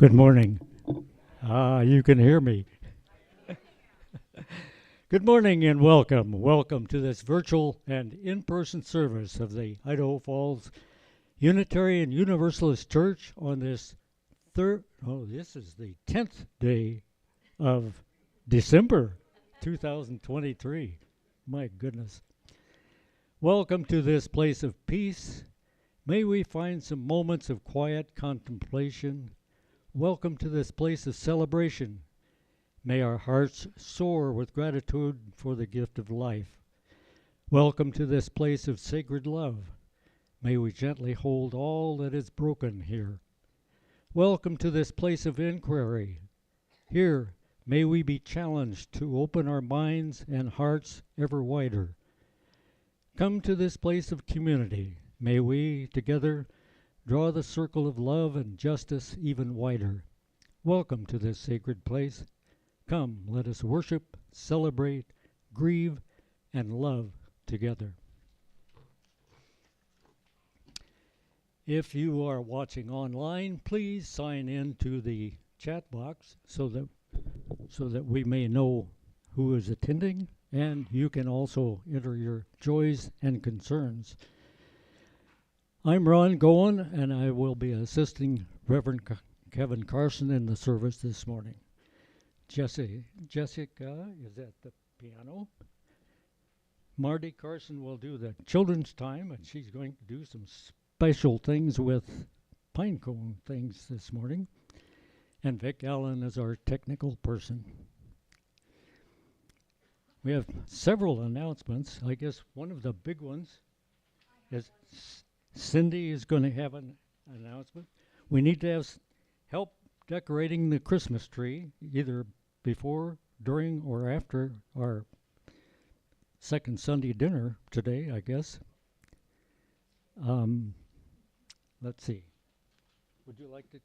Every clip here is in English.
Good morning. You can hear me. Good morning and welcome. Welcome to this virtual and in-person service of the Idaho Falls Unitarian Universalist Church on this this is the 10th day of December 2023. My goodness. Welcome to this place of peace. May we find some moments of quiet contemplation. Welcome to this place of celebration. May our hearts soar with gratitude for the gift of life. Welcome to this place of sacred love. May we gently hold all that is broken here. Welcome to this place of inquiry. Here, may we be challenged to open our minds and hearts ever wider. Come to this place of community. May we, together, draw the circle of love and justice even wider. Welcome to this sacred place. Come, let us worship, celebrate, grieve, and love together. If you are watching online, please sign in to the chat box so that we may know who is attending, and you can also enter your joys and concerns. I'm Ron Goen, and I will be assisting Reverend Kevin Carson in the service this morning. Jessica is at the piano. Marty Carson will do the children's time, and she's going to do some special things with pine cone things this morning. And Vic Allen is our technical person. We have several announcements. I guess one of the big ones is Cindy is going to have an announcement. We need to have help decorating the Christmas tree, either before, during, or after our second Sunday dinner today, I guess. Let's see. Would you like to?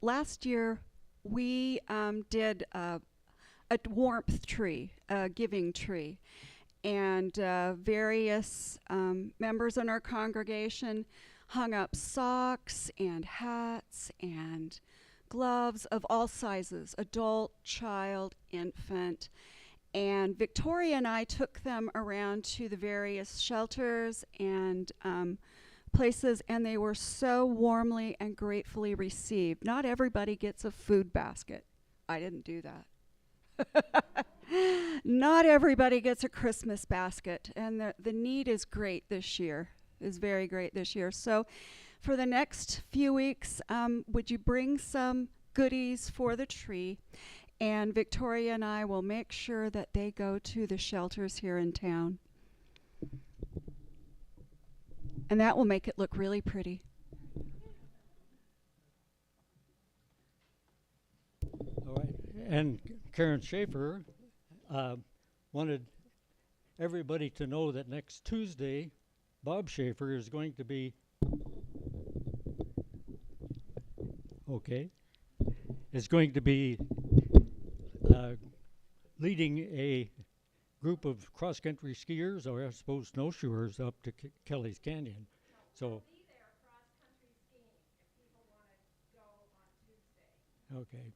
Last year, we did a warmth tree, a giving tree, and various members in our congregation hung up socks and hats and gloves of all sizes, adult, child, infant. And Victoria and I took them around to the various shelters and places, and they were so warmly and gratefully received. Not everybody gets a food basket. I didn't do that. Not everybody gets a Christmas basket, and the need is great this year, is very great this year. So for the next few weeks, would you bring some goodies for the tree? And Victoria and I will make sure that they go to the shelters here in town. And that will make it look really pretty. All right. And Karen Schaefer wanted everybody to know that next Tuesday, Bob Schaefer is going to be leading a group of cross-country skiers, or I suppose snowshoers, up to Kelly's Canyon. So we'll be there cross-country skiing if people want to go on Tuesday. Okay.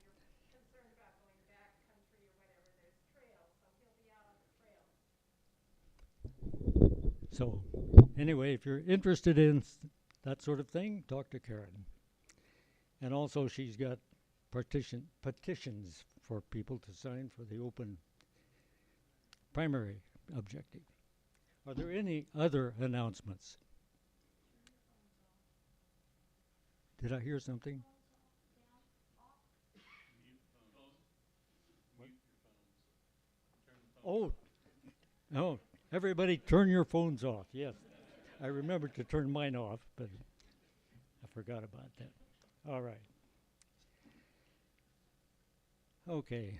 And you're concerned about going back country or whatever, there's trails, so he'll be out on the trails. So anyway, if you're interested in that sort of thing, talk to Karen. And also she's got petitions for people to sign for the open primary objective. Are there any other announcements? Did I hear something? Oh, no, everybody turn your phones off. Yes, I remembered to turn mine off, but I forgot about that. All right. Okay,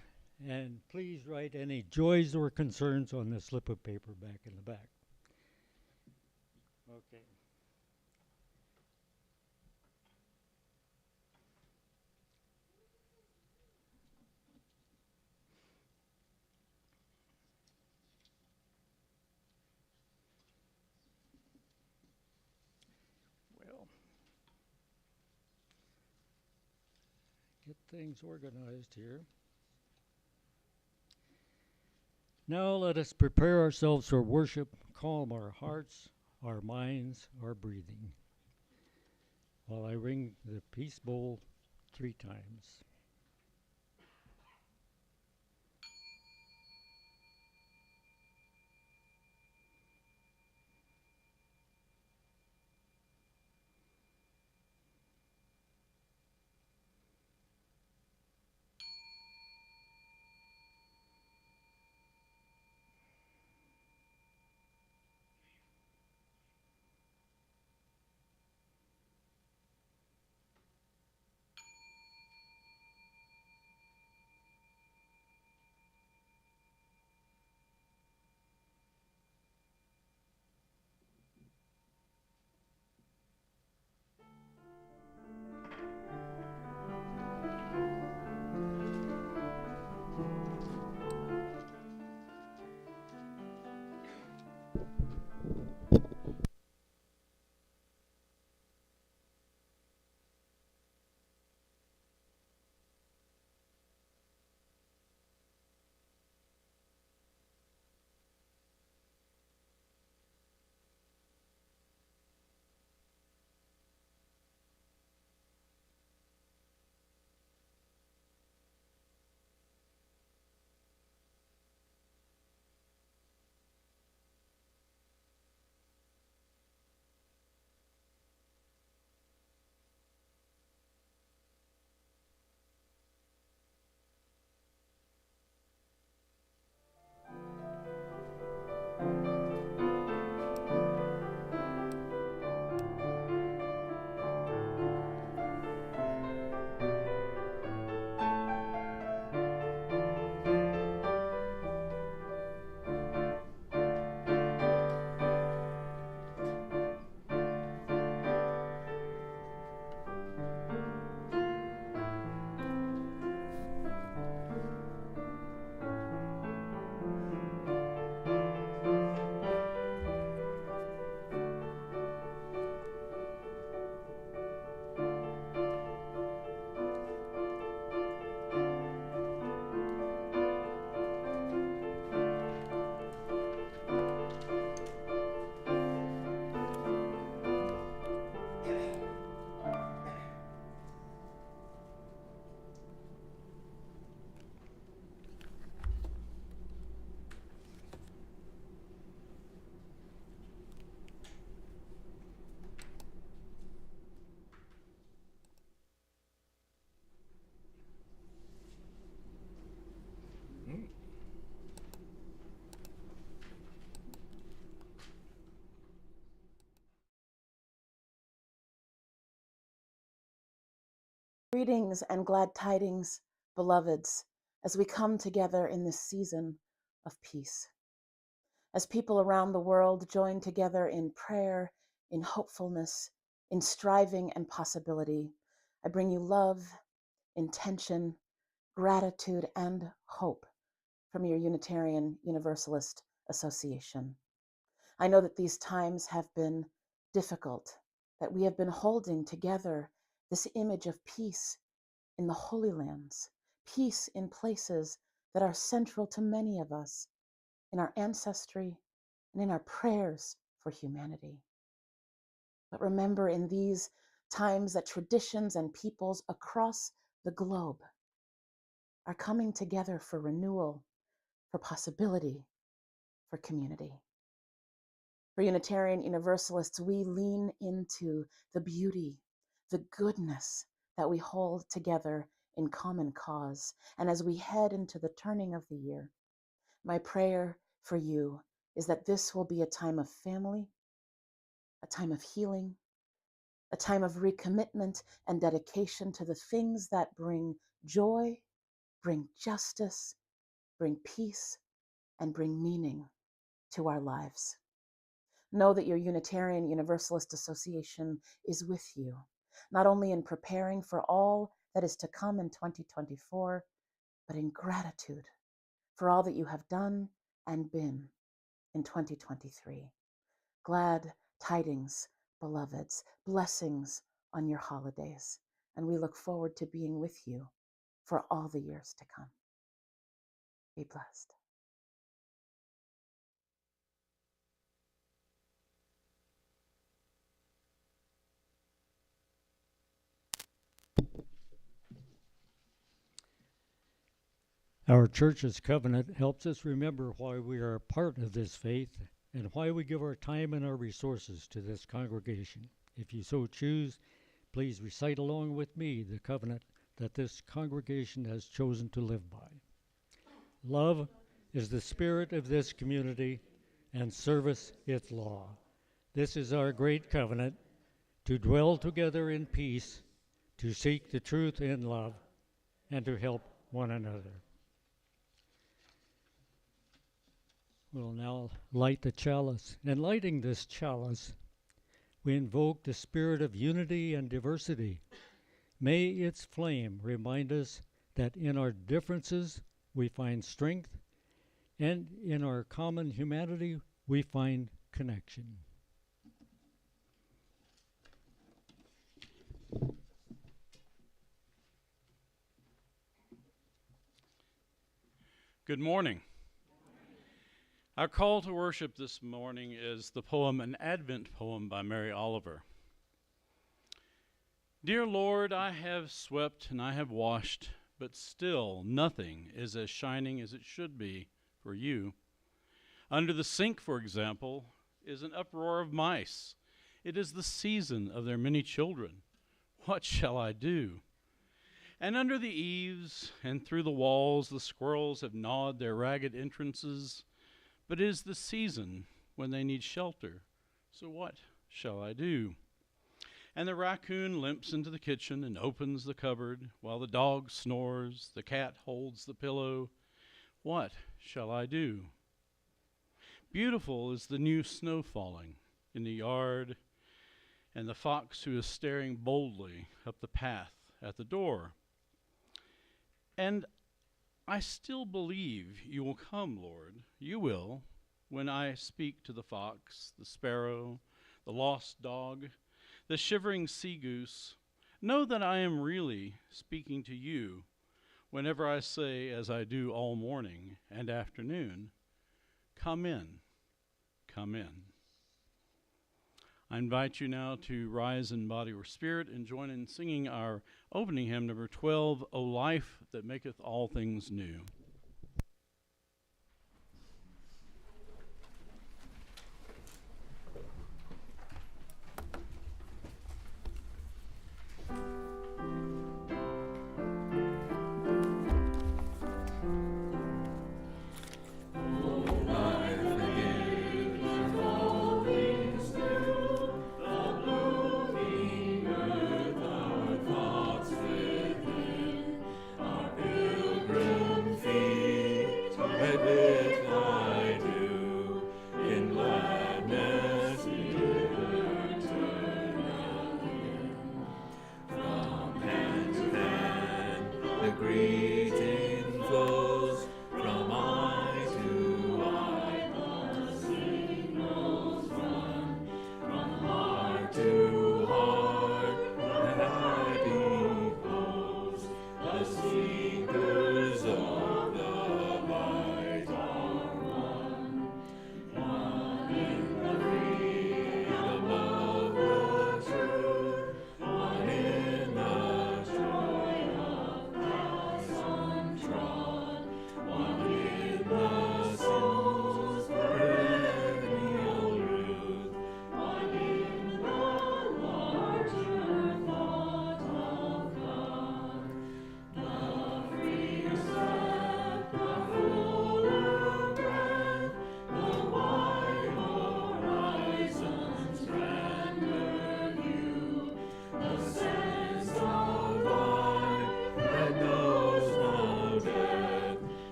and please write any joys or concerns on the slip of paper back in the back. Okay. get things organized here. Now let us prepare ourselves for worship, calm our hearts, our minds, our breathing, while I ring the peace bowl 3 times. Greetings and glad tidings, beloveds, as we come together in this season of peace. As people around the world join together in prayer, in hopefulness, in striving and possibility, I bring you love, intention, gratitude, and hope from your Unitarian Universalist Association. I know that these times have been difficult, that we have been holding together this image of peace in the Holy Lands, peace in places that are central to many of us in our ancestry and in our prayers for humanity. But remember in these times that traditions and peoples across the globe are coming together for renewal, for possibility, for community. For Unitarian Universalists, we lean into the beauty, the goodness that we hold together in common cause. And as we head into the turning of the year, my prayer for you is that this will be a time of family, a time of healing, a time of recommitment and dedication to the things that bring joy, bring justice, bring peace, and bring meaning to our lives. Know that your Unitarian Universalist Association is with you, not only in preparing for all that is to come in 2024, but in gratitude for all that you have done and been in 2023. Glad tidings, beloveds, blessings on your holidays, and we look forward to being with you for all the years to come. Be blessed. Our church's covenant helps us remember why we are a part of this faith and why we give our time and our resources to this congregation. If you so choose, please recite along with me the covenant that this congregation has chosen to live by. Love is the spirit of this community, and service its law. This is our great covenant, to dwell together in peace, to seek the truth in love, and to help one another. We'll now light the chalice. And lighting this chalice, we invoke the spirit of unity and diversity. May its flame remind us that in our differences we find strength, and in our common humanity we find connection. Good morning. Our call to worship this morning is the poem, an Advent poem by Mary Oliver. Dear Lord, I have swept and I have washed, but still nothing is as shining as it should be for you. Under the sink, for example, is an uproar of mice. It is the season of their many children. What shall I do? And under the eaves and through the walls the squirrels have gnawed their ragged entrances, but it is the season when they need shelter. So what shall I do? And the raccoon limps into the kitchen and opens the cupboard, while the dog snores, the cat holds the pillow. What shall I do? Beautiful is the new snow falling in the yard, and the fox who is staring boldly up the path at the door. And I still believe you will come, Lord. You will, when I speak to the fox, the sparrow, the lost dog, the shivering sea goose. Know that I am really speaking to you whenever I say, as I do all morning and afternoon, come in, come in. I invite you now to rise in body or spirit and join in singing our opening hymn, number 12, O Life That Maketh All Things New.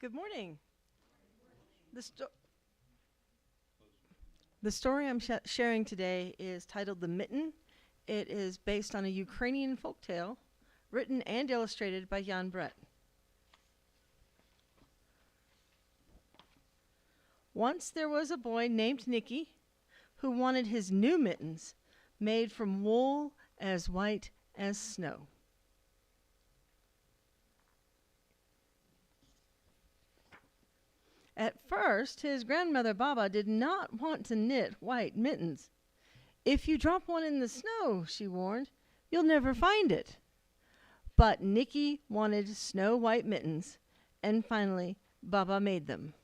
Good morning. The story I'm sharing today is titled The Mitten. It is based on a Ukrainian folktale written and illustrated by Jan Brett. Once there was a boy named Nicky who wanted his new mittens made from wool as white as snow. At first, his grandmother Baba did not want to knit white mittens. "If you drop one in the snow," she warned, "you'll never find it." But Nicky wanted snow white mittens, and finally Baba made them.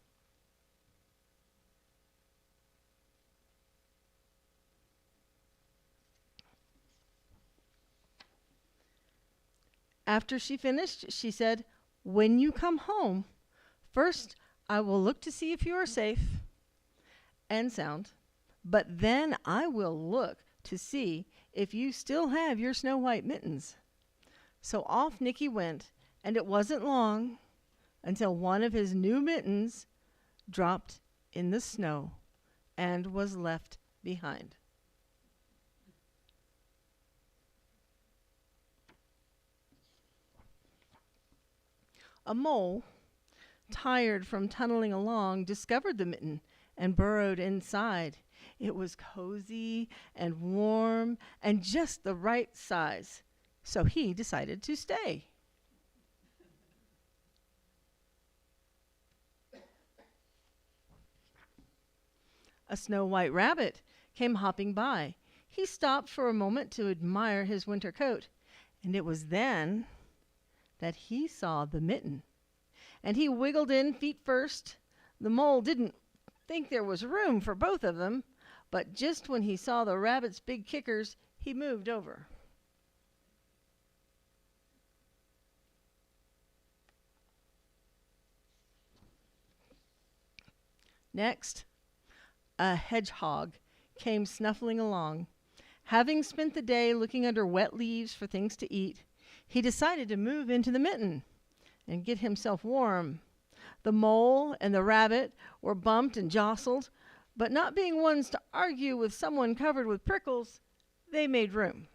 After she finished, she said, "When you come home, first I will look to see if you are safe and sound, but then I will look to see if you still have your snow white mittens." So off Nicky went, and it wasn't long until one of his new mittens dropped in the snow and was left behind. A mole, tired from tunneling along, discovered the mitten and burrowed inside. It was cozy and warm and just the right size, so he decided to stay. A snow white rabbit came hopping by. He stopped for a moment to admire his winter coat, and it was then that he saw the mitten. And he wiggled in feet first. The mole didn't think there was room for both of them, but just when he saw the rabbit's big kickers, he moved over. Next, a hedgehog came snuffling along. Having spent the day looking under wet leaves for things to eat, he decided to move into the mitten and get himself warm. The mole and the rabbit were bumped and jostled, but not being ones to argue with someone covered with prickles, they made room.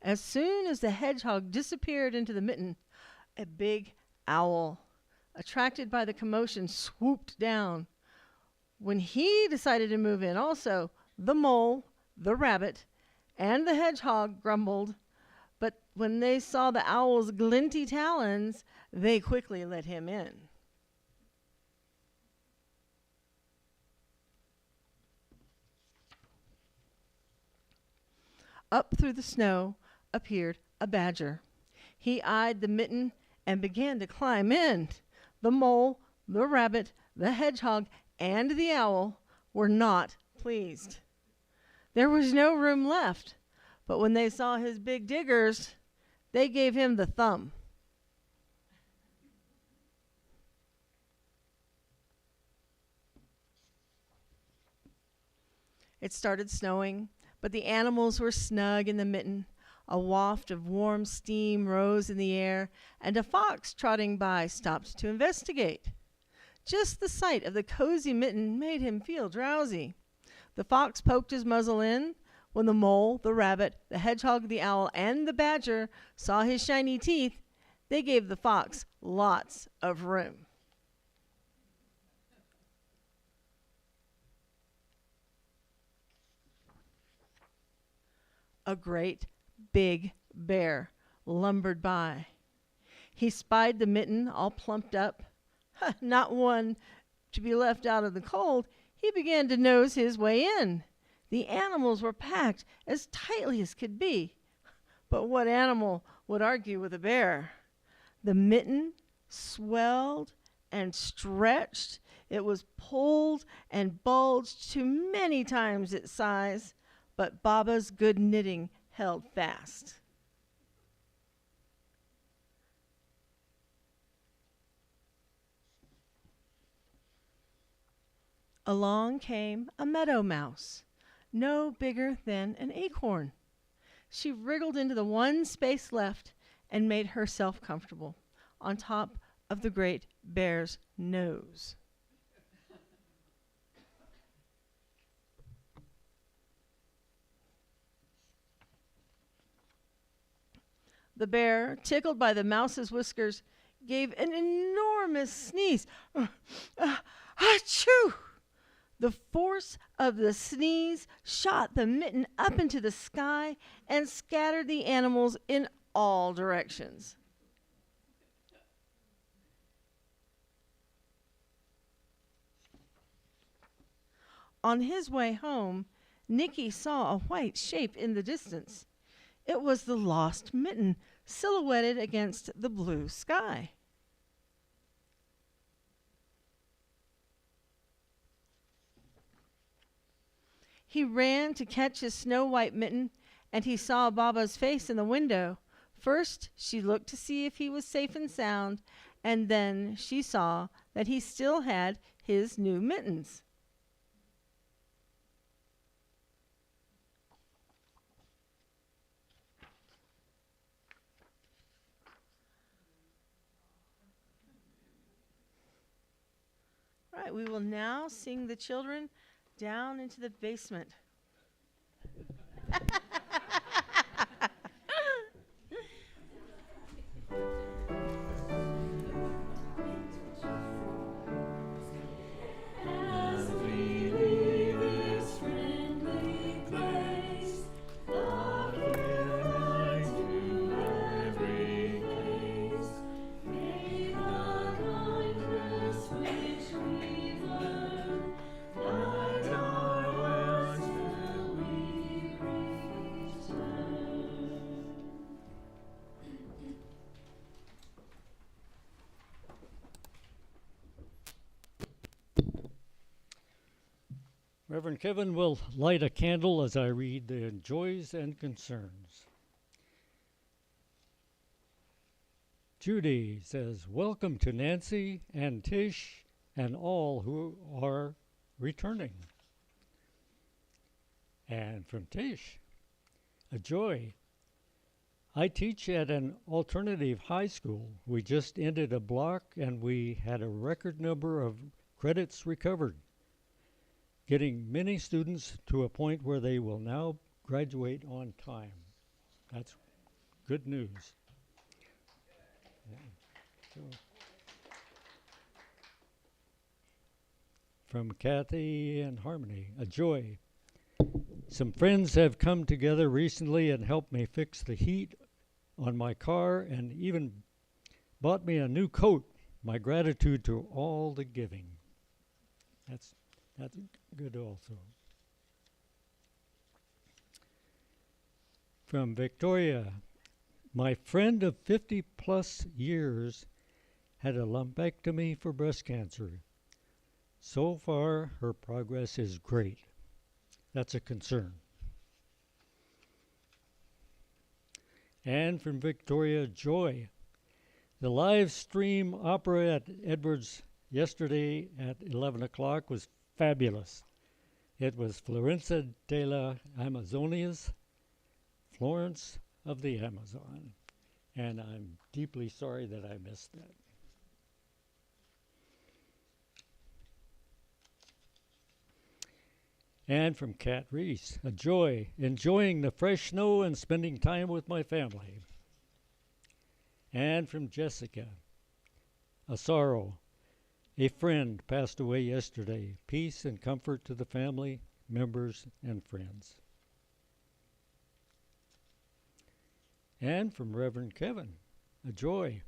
As soon as the hedgehog disappeared into the mitten, a big owl, attracted by the commotion, swooped down. When he decided to move in also, the mole, the rabbit, and the hedgehog grumbled, but when they saw the owl's glinty talons, they quickly let him in. Up through the snow appeared a badger. He eyed the mitten and began to climb in. The mole, the rabbit, the hedgehog, and the owl were not pleased. There was no room left, but when they saw his big diggers, they gave him the thumb. It started snowing, but the animals were snug in the mitten. A waft of warm steam rose in the air, and a fox trotting by stopped to investigate. Just the sight of the cozy mitten made him feel drowsy. The fox poked his muzzle in. When the mole, the rabbit, the hedgehog, the owl, and the badger saw his shiny teeth, they gave the fox lots of room. A great big bear lumbered by. He spied the mitten all plumped up, not one to be left out of the cold. He began to nose his way in. The animals were packed as tightly as could be. But what animal would argue with a bear? The mitten swelled and stretched. It was pulled and bulged to many times its size, but Baba's good knitting held fast. Along came a meadow mouse, no bigger than an acorn. She wriggled into the one space left and made herself comfortable on top of the great bear's nose. The bear, tickled by the mouse's whiskers, gave an enormous sneeze. Achoo! The force of the sneeze shot the mitten up into the sky and scattered the animals in all directions. On his way home, Nicky saw a white shape in the distance. It was the lost mitten, silhouetted against the blue sky. He ran to catch his snow-white mitten, and he saw Baba's face in the window. First, she looked to see if he was safe and sound, and then she saw that he still had his new mittens. All right, we will now sing the children down into the basement. Reverend Kevin will light a candle as I read the joys and concerns. Judy says, welcome to Nancy and Tish and all who are returning. And from Tish, a joy. I teach at an alternative high school. We just ended a block and we had a record number of credits recovered, getting many students to a point where they will now graduate on time. That's good news. Yeah. So, from Kathy and Harmony, a joy. Some friends have come together recently and helped me fix the heat on my car and even bought me a new coat. My gratitude to all the giving. That's good also. From Victoria, my friend of 50 plus years had a lumpectomy for breast cancer. So far, her progress is great. That's a concern. And from Victoria, joy. The live stream opera at Edwards yesterday at 11 o'clock was fabulous. It was Florenza della Amazonias, Florence of the Amazon. And I'm deeply sorry that I missed that. And from Kat Reese, a joy, enjoying the fresh snow and spending time with my family. And from Jessica, a sorrow. A friend passed away yesterday. Peace and comfort to the family, members, and friends. And from Reverend Kevin, a joy.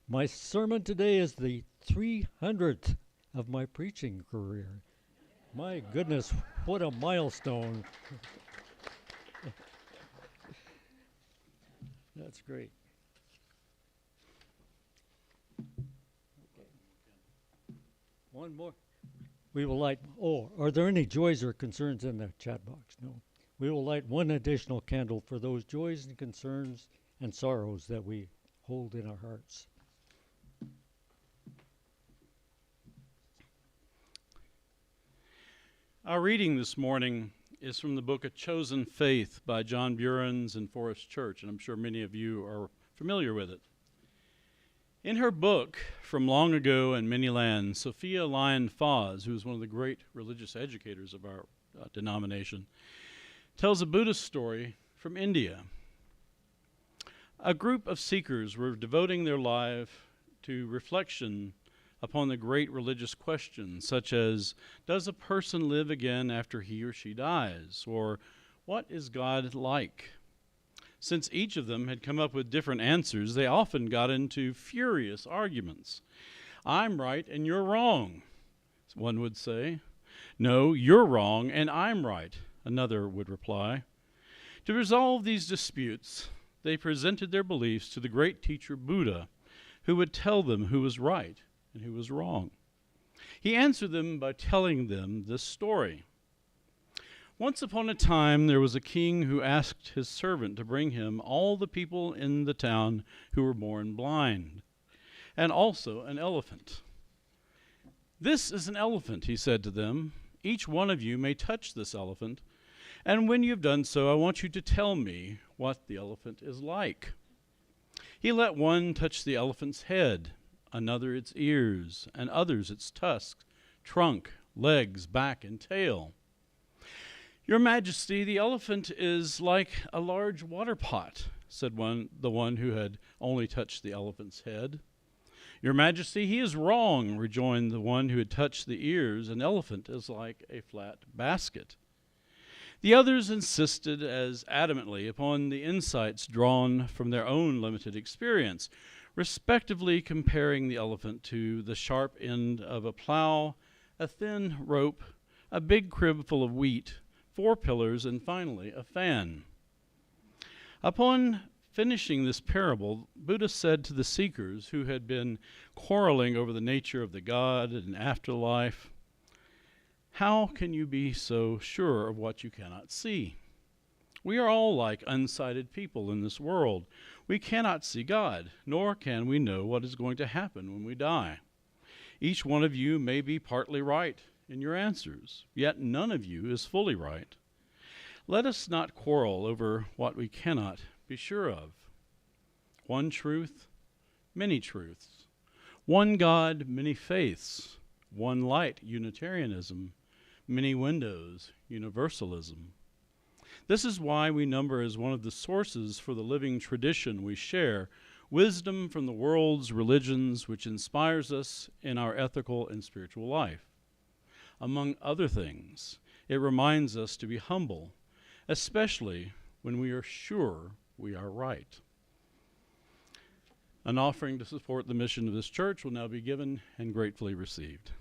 My sermon today is the 300th of my preaching career. My goodness, what a milestone. That's great. Okay. One more. We will light, are there any joys or concerns in the chat box? No. We will light one additional candle for those joys and concerns and sorrows that we hold in our hearts. Our reading this morning is from the book A Chosen Faith by John Burens and Forest Church, and I'm sure many of you are familiar with it. In her book, From Long Ago and Many Lands, Sophia Lyon-Fahs, who is one of the great religious educators of our denomination, tells a Buddhist story from India. A group of seekers were devoting their life to reflection upon the great religious questions, such as, does a person live again after he or she dies? Or, what is God like? Since each of them had come up with different answers, they often got into furious arguments. I'm right and you're wrong, one would say. No, you're wrong and I'm right, another would reply. To resolve these disputes, they presented their beliefs to the great teacher Buddha, who would tell them who was right and who was wrong. He answered them by telling them this story. Once upon a time, there was a king who asked his servant to bring him all the people in the town who were born blind, and also an elephant. This is an elephant, he said to them. Each one of you may touch this elephant, and when you've done so, I want you to tell me what the elephant is like. He let one touch the elephant's head, another its ears, and others its tusks, trunk, legs, back, and tail. Your Majesty, the elephant is like a large water pot, said the one who had only touched the elephant's head. Your Majesty, he is wrong, rejoined the one who had touched the ears. An elephant is like a flat basket. The others insisted as adamantly upon the insights drawn from their own limited experience, respectively comparing the elephant to the sharp end of a plow, a thin rope, a big crib full of wheat, 4 pillars, and finally a fan. Upon finishing this parable, Buddha said to the seekers who had been quarreling over the nature of the God and afterlife, how can you be so sure of what you cannot see? We are all like unsighted people in this world. We cannot see God, nor can we know what is going to happen when we die. Each one of you may be partly right in your answers, yet none of you is fully right. Let us not quarrel over what we cannot be sure of. One truth, many truths. One God, many faiths. One light, Unitarianism. Many windows, Universalism. This is why we number as one of the sources for the living tradition we share, wisdom from the world's religions which inspires us in our ethical and spiritual life. Among other things, it reminds us to be humble, especially when we are sure we are right. An offering to support the mission of this church will now be given and gratefully received.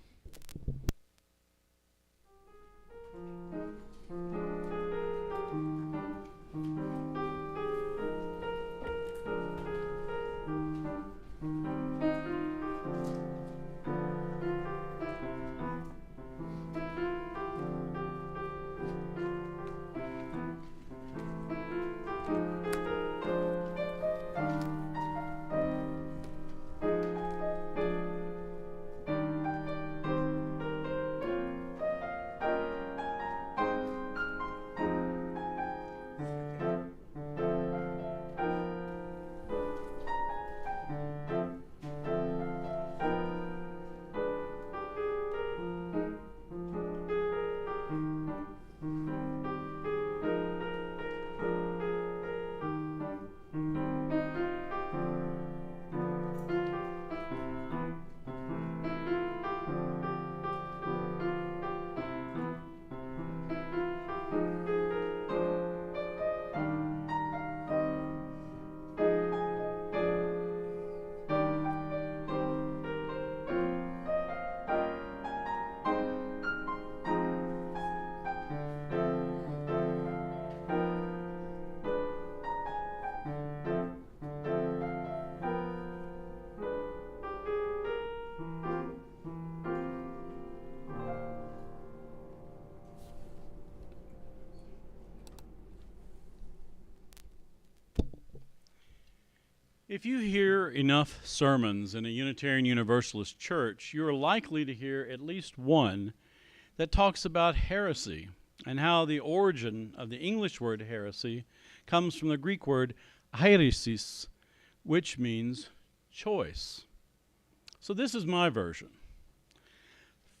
If you hear enough sermons in a Unitarian Universalist church, you are likely to hear at least one that talks about heresy and how the origin of the English word heresy comes from the Greek word heresis, which means choice. So this is my version.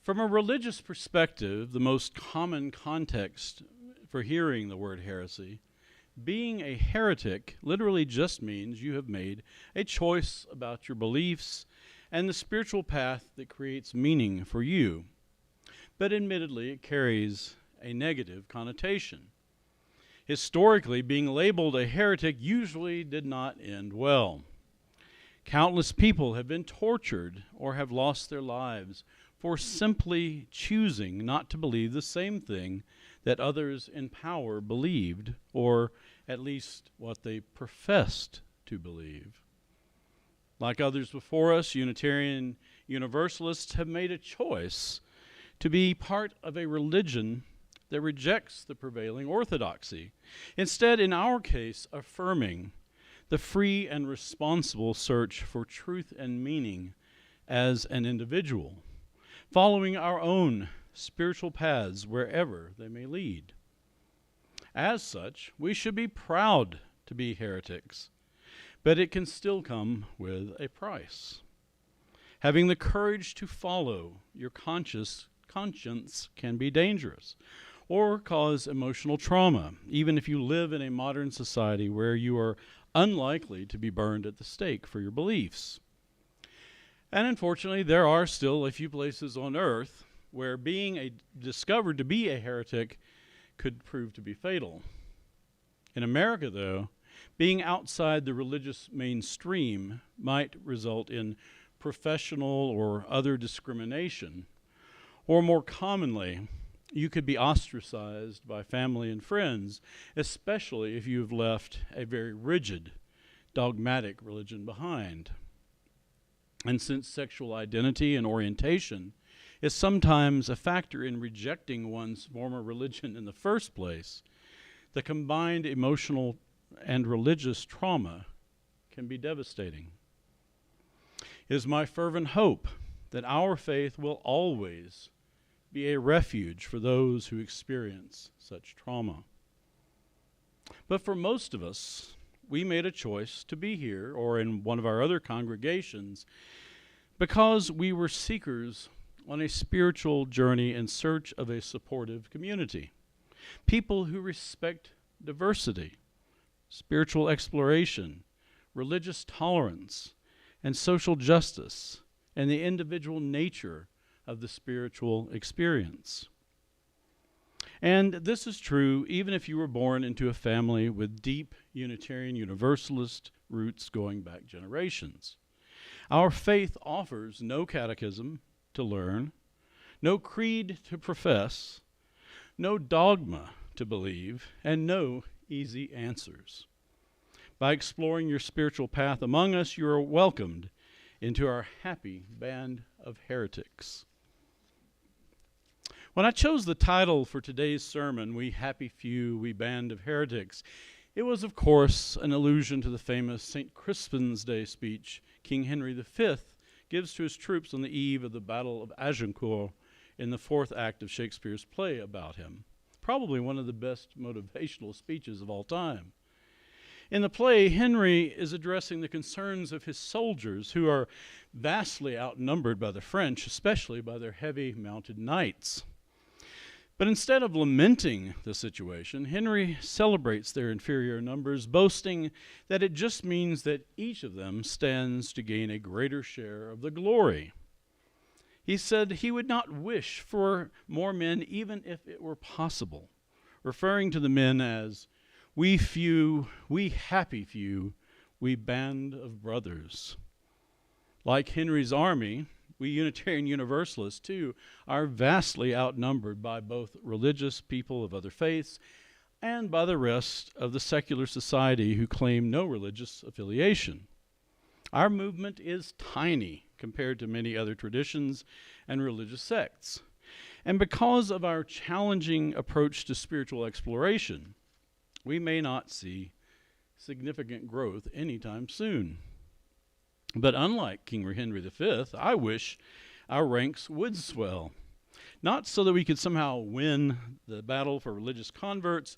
From a religious perspective, the most common context for hearing the word heresy, being a heretic literally just means you have made a choice about your beliefs and the spiritual path that creates meaning for you. But admittedly, it carries a negative connotation. Historically, being labeled a heretic usually did not end well. Countless people have been tortured or have lost their lives for simply choosing not to believe the same thing that others in power believed, or at least what they professed to believe. Like others before us, Unitarian Universalists have made a choice to be part of a religion that rejects the prevailing orthodoxy, instead, in our case, affirming the free and responsible search for truth and meaning as an individual, following our own spiritual paths wherever they may lead. As such, we should be proud to be heretics, but it can still come with a price. Having the courage to follow your conscience can be dangerous or cause emotional trauma, even if you live in a modern society where you are unlikely to be burned at the stake for your beliefs. And unfortunately, there are still a few places on earth where being discovered to be a heretic could prove to be fatal. In America, though, being outside the religious mainstream might result in professional or other discrimination, or more commonly, you could be ostracized by family and friends, especially if you've left a very rigid, dogmatic religion behind. And since sexual identity and orientation is sometimes a factor in rejecting one's former religion in the first place, the combined emotional and religious trauma can be devastating. It is my fervent hope that our faith will always be a refuge for those who experience such trauma. But for most of us, we made a choice to be here or in one of our other congregations because we were seekers on a spiritual journey in search of a supportive community. People who respect diversity, spiritual exploration, religious tolerance, and social justice, and the individual nature of the spiritual experience. And this is true even if you were born into a family with deep Unitarian Universalist roots going back generations. Our faith offers no catechism to learn, no creed to profess, no dogma to believe, and no easy answers. By exploring your spiritual path among us, you are welcomed into our happy band of heretics. When I chose the title for today's sermon, We Happy Few, We Band of Heretics, it was, of course, an allusion to the famous St. Crispin's Day speech King Henry V gives to his troops on the eve of the Battle of Agincourt in the fourth act of Shakespeare's play about him. Probably one of the best motivational speeches of all time. In the play, Henry is addressing the concerns of his soldiers, who are vastly outnumbered by the French, especially by their heavy mounted knights. But instead of lamenting the situation, Henry celebrates their inferior numbers, boasting that it just means that each of them stands to gain a greater share of the glory. He said he would not wish for more men even if it were possible, referring to the men as we few, we happy few, we band of brothers. Like Henry's army, we Unitarian Universalists, too, are vastly outnumbered by both religious people of other faiths and by the rest of the secular society who claim no religious affiliation. Our movement is tiny compared to many other traditions and religious sects. And because of our challenging approach to spiritual exploration, we may not see significant growth anytime soon. But unlike King Henry V, I wish our ranks would swell. Not so that we could somehow win the battle for religious converts,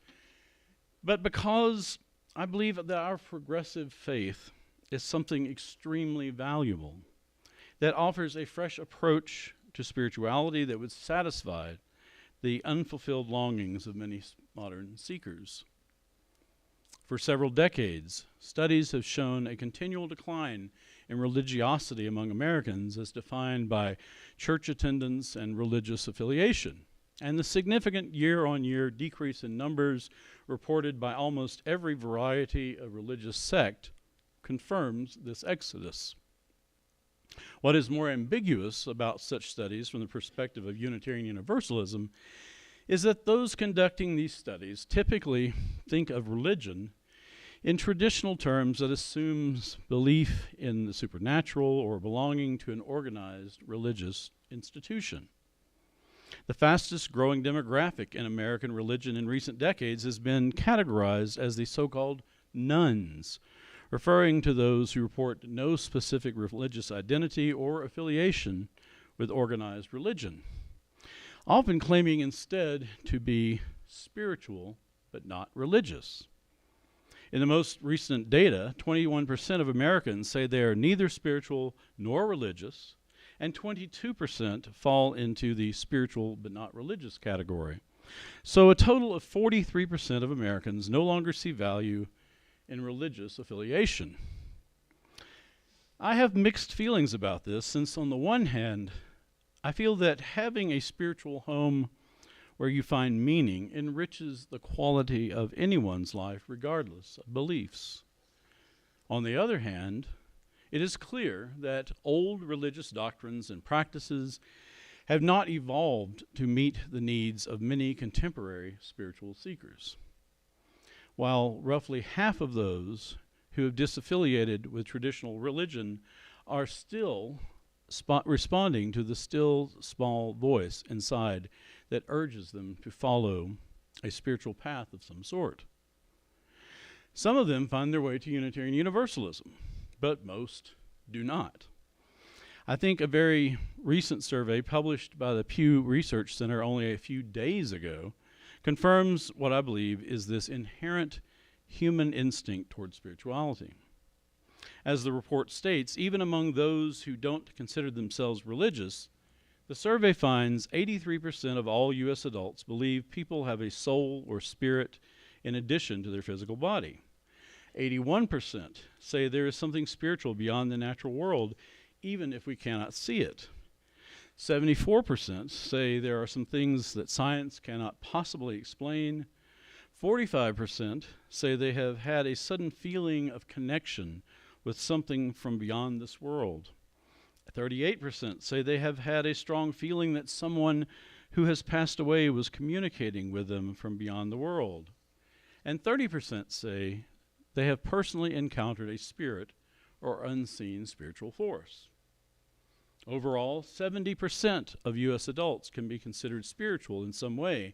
but because I believe that our progressive faith is something extremely valuable that offers a fresh approach to spirituality that would satisfy the unfulfilled longings of many modern seekers. For several decades, studies have shown a continual decline in religiosity among Americans as defined by church attendance and religious affiliation, and the significant year-on-year decrease in numbers reported by almost every variety of religious sect confirms this exodus. What is more ambiguous about such studies from the perspective of Unitarian Universalism is that those conducting these studies typically think of religion in traditional terms that assumes belief in the supernatural or belonging to an organized religious institution. The fastest growing demographic in American religion in recent decades has been categorized as the so-called nones, referring to those who report no specific religious identity or affiliation with organized religion, often claiming instead to be spiritual but not religious. In the most recent data, 21% of Americans say they are neither spiritual nor religious, and 22% fall into the spiritual but not religious category. So a total of 43% of Americans no longer see value in religious affiliation. I have mixed feelings about this, since on the one hand, I feel that having a spiritual home where you find meaning enriches the quality of anyone's life regardless of beliefs. On the other hand, it is clear that old religious doctrines and practices have not evolved to meet the needs of many contemporary spiritual seekers. While roughly half of those who have disaffiliated with traditional religion are still responding to the still small voice inside that urges them to follow a spiritual path of some sort. Some of them find their way to Unitarian Universalism, but most do not. I think a very recent survey published by the Pew Research Center only a few days ago confirms what I believe is this inherent human instinct toward spirituality. As the report states, even among those who don't consider themselves religious, the survey finds 83% of all U.S. adults believe people have a soul or spirit in addition to their physical body. 81% say there is something spiritual beyond the natural world, even if we cannot see it. 74% say there are some things that science cannot possibly explain. 45% say they have had a sudden feeling of connection with something from beyond this world. 38% say they have had a strong feeling that someone who has passed away was communicating with them from beyond the world. And 30% say they have personally encountered a spirit or unseen spiritual force. Overall, 70% of U.S. adults can be considered spiritual in some way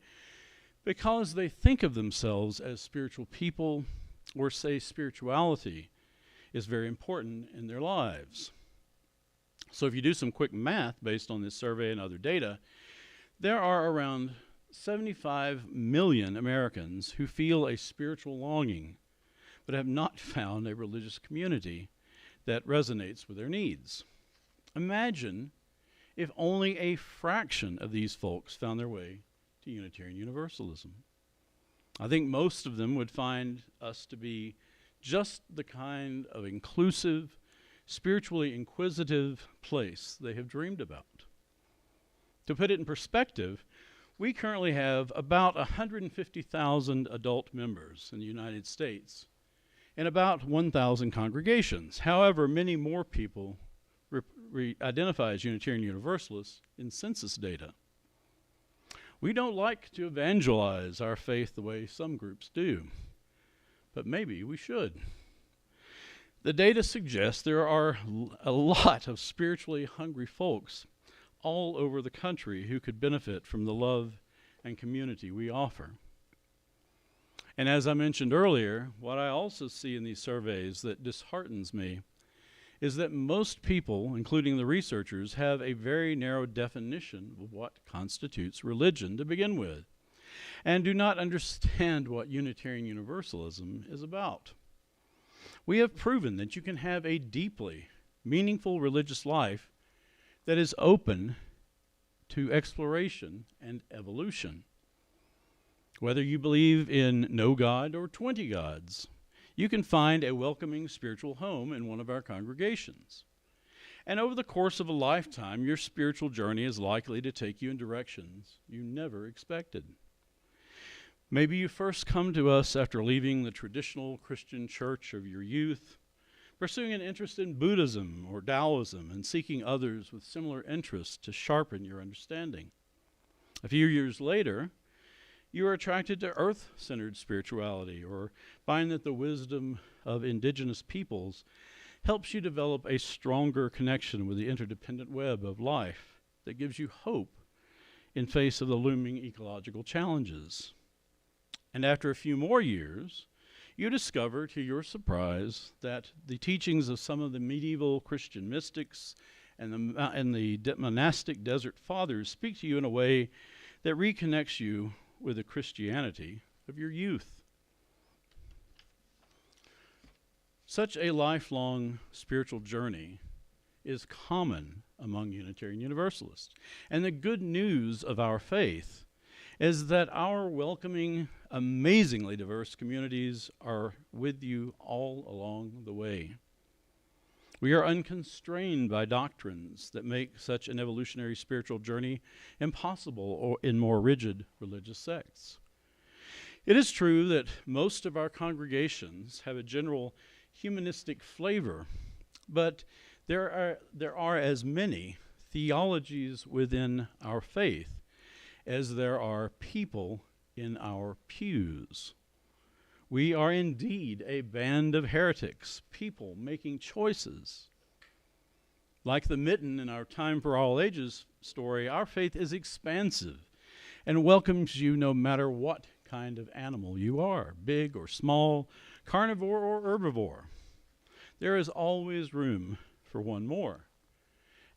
because they think of themselves as spiritual people, or say spirituality is very important in their lives. So if you do some quick math based on this survey and other data, there are around 75 million Americans who feel a spiritual longing, but have not found a religious community that resonates with their needs. Imagine if only a fraction of these folks found their way to Unitarian Universalism. I think most of them would find us to be just the kind of inclusive, spiritually inquisitive place they have dreamed about. To put it in perspective, we currently have about 150,000 adult members in the United States and about 1,000 congregations. However, many more people identify as Unitarian Universalists in census data. We don't like to evangelize our faith the way some groups do, but maybe we should. The data suggests there are a lot of spiritually hungry folks all over the country who could benefit from the love and community we offer. And as I mentioned earlier, what I also see in these surveys that disheartens me is that most people, including the researchers, have a very narrow definition of what constitutes religion to begin with, and do not understand what Unitarian Universalism is about. We have proven that you can have a deeply meaningful religious life that is open to exploration and evolution. Whether you believe in no God or 20 gods, you can find a welcoming spiritual home in one of our congregations. And over the course of a lifetime, your spiritual journey is likely to take you in directions you never expected. Maybe you first come to us after leaving the traditional Christian church of your youth, pursuing an interest in Buddhism or Taoism, and seeking others with similar interests to sharpen your understanding. A few years later, you are attracted to earth-centered spirituality, or find that the wisdom of indigenous peoples helps you develop a stronger connection with the interdependent web of life that gives you hope in face of the looming ecological challenges. And after a few more years, you discover, to your surprise, that the teachings of some of the medieval Christian mystics and the monastic desert fathers speak to you in a way that reconnects you with the Christianity of your youth. Such a lifelong spiritual journey is common among Unitarian Universalists. And the good news of our faith is that our welcoming, amazingly diverse communities are with you all along the way. We are unconstrained by doctrines that make such an evolutionary spiritual journey impossible or in more rigid religious sects. It is true that most of our congregations have a general humanistic flavor, but there are as many theologies within our faith as there are people in our pews. We are indeed a band of heretics, people making choices. Like the mitten in our Time for All Ages story, our faith is expansive and welcomes you no matter what kind of animal you are, big or small, carnivore or herbivore. There is always room for one more,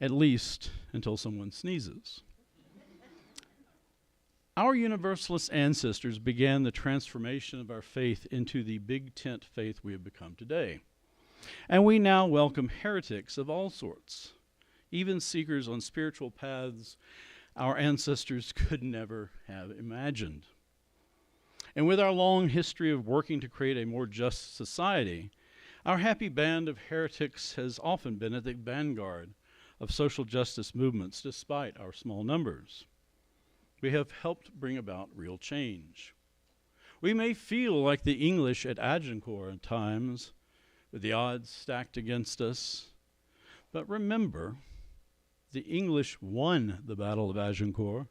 at least until someone sneezes. Our Universalist ancestors began the transformation of our faith into the big tent faith we have become today. And we now welcome heretics of all sorts, even seekers on spiritual paths our ancestors could never have imagined. And with our long history of working to create a more just society, our happy band of heretics has often been at the vanguard of social justice movements despite our small numbers. We have helped bring about real change. We may feel like the English at Agincourt at times, with the odds stacked against us, but remember, the English won the Battle of Agincourt,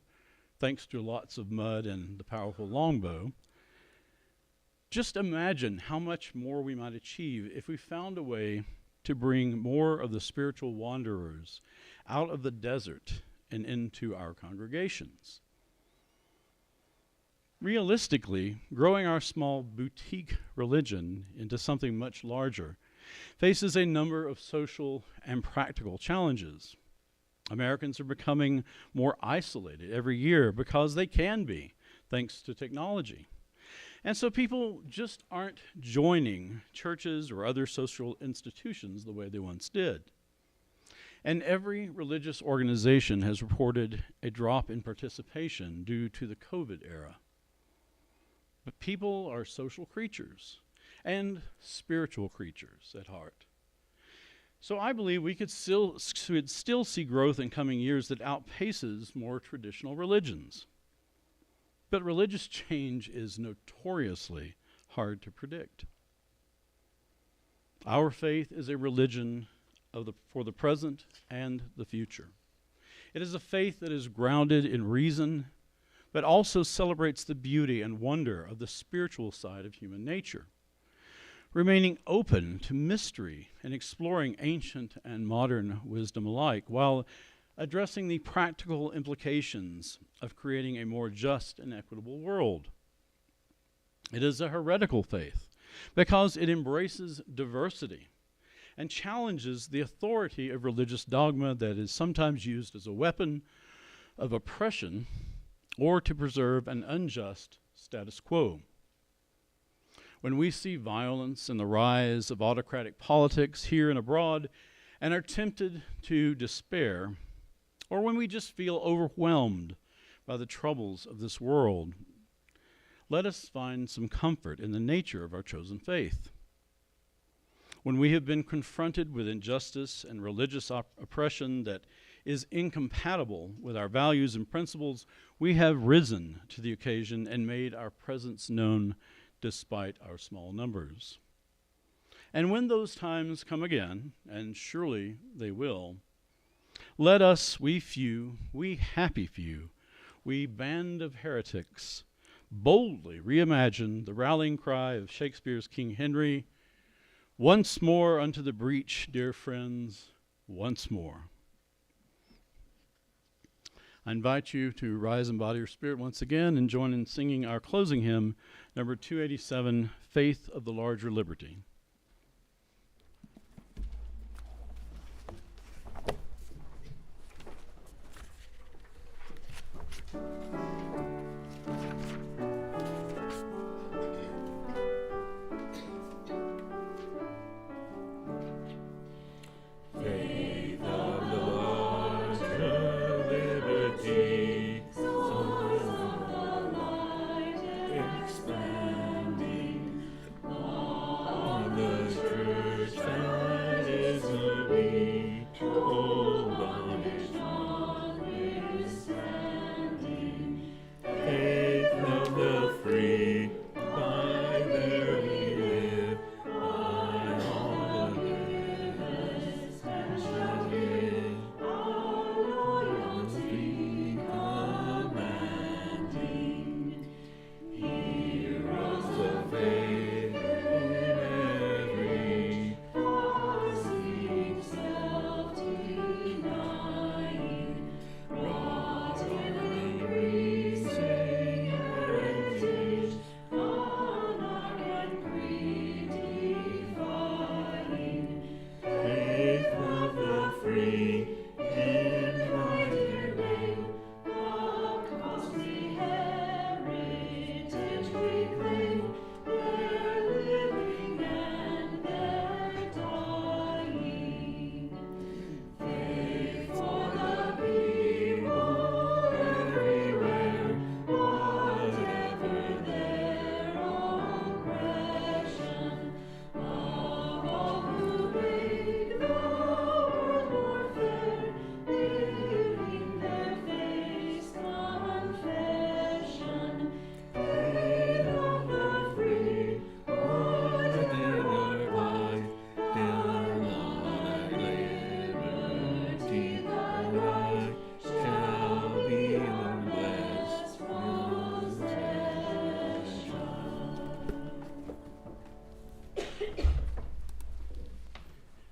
thanks to lots of mud and the powerful longbow. Just imagine how much more we might achieve if we found a way to bring more of the spiritual wanderers out of the desert and into our congregations. Realistically, growing our small boutique religion into something much larger faces a number of social and practical challenges. Americans are becoming more isolated every year because they can be, thanks to technology. And so people just aren't joining churches or other social institutions the way they once did. And every religious organization has reported a drop in participation due to the COVID era. But people are social creatures and spiritual creatures at heart. So I believe we could still see growth in coming years that outpaces more traditional religions. But religious change is notoriously hard to predict. Our faith is a religion for the present and the future. It is a faith that is grounded in reason, but also celebrates the beauty and wonder of the spiritual side of human nature, remaining open to mystery and exploring ancient and modern wisdom alike, while addressing the practical implications of creating a more just and equitable world. It is a heretical faith because it embraces diversity and challenges the authority of religious dogma that is sometimes used as a weapon of oppression or to preserve an unjust status quo. when we see violence and the rise of autocratic politics here and abroad and are tempted to despair, or when we just feel overwhelmed by the troubles of this world, let us find some comfort in the nature of our chosen faith. When we have been confronted with injustice and religious oppression that is incompatible with our values and principles, we have risen to the occasion and made our presence known despite our small numbers. And when those times come again, and surely they will, let us, we few, we happy few, we band of heretics, boldly reimagine the rallying cry of Shakespeare's King Henry, "Once more unto the breach, dear friends, once more." I invite you to rise in body or spirit once again and join in singing our closing hymn, number 287, Faith of the Larger Liberty.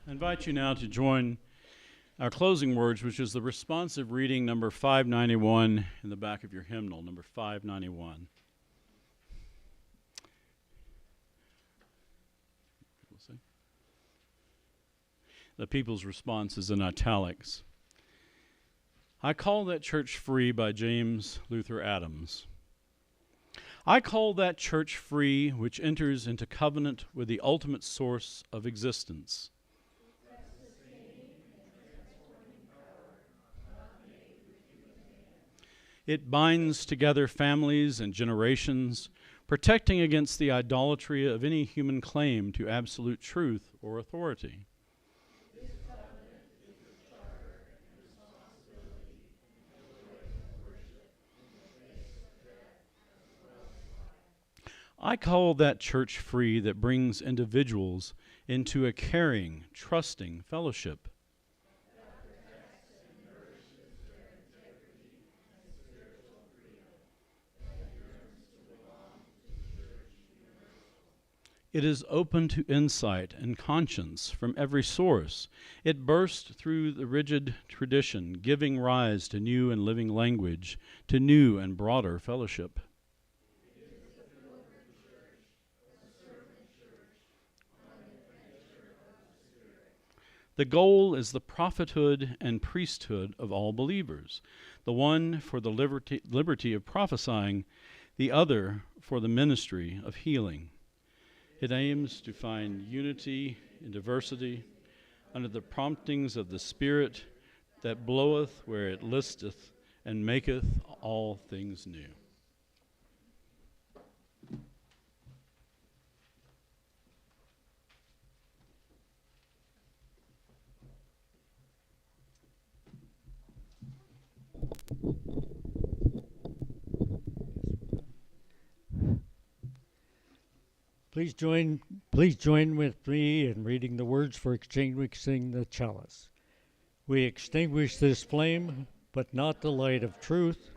I invite you now to join our closing words, which is the responsive reading number 591 in the back of your hymnal, number 591. The people's response is in italics. I Call That Church Free by James Luther Adams. I call that church free which enters into covenant with the ultimate source of existence. It binds together families and generations, protecting against the idolatry of any human claim to absolute truth or authority. I call that church free that brings individuals into a caring, trusting fellowship. It is open to insight and conscience from every source. It bursts through the rigid tradition, giving rise to new and living language, to new and broader fellowship. The goal is the prophethood and priesthood of all believers, the one for the liberty of prophesying, the other for the ministry of healing. It aims to find unity in diversity under the promptings of the Spirit that bloweth where it listeth and maketh all things new. Please join with me in reading the words for extinguishing the chalice. We extinguish this flame, but not the light of truth,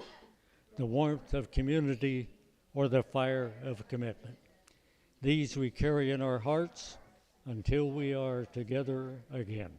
the warmth of community, or the fire of commitment. These we carry in our hearts until we are together again.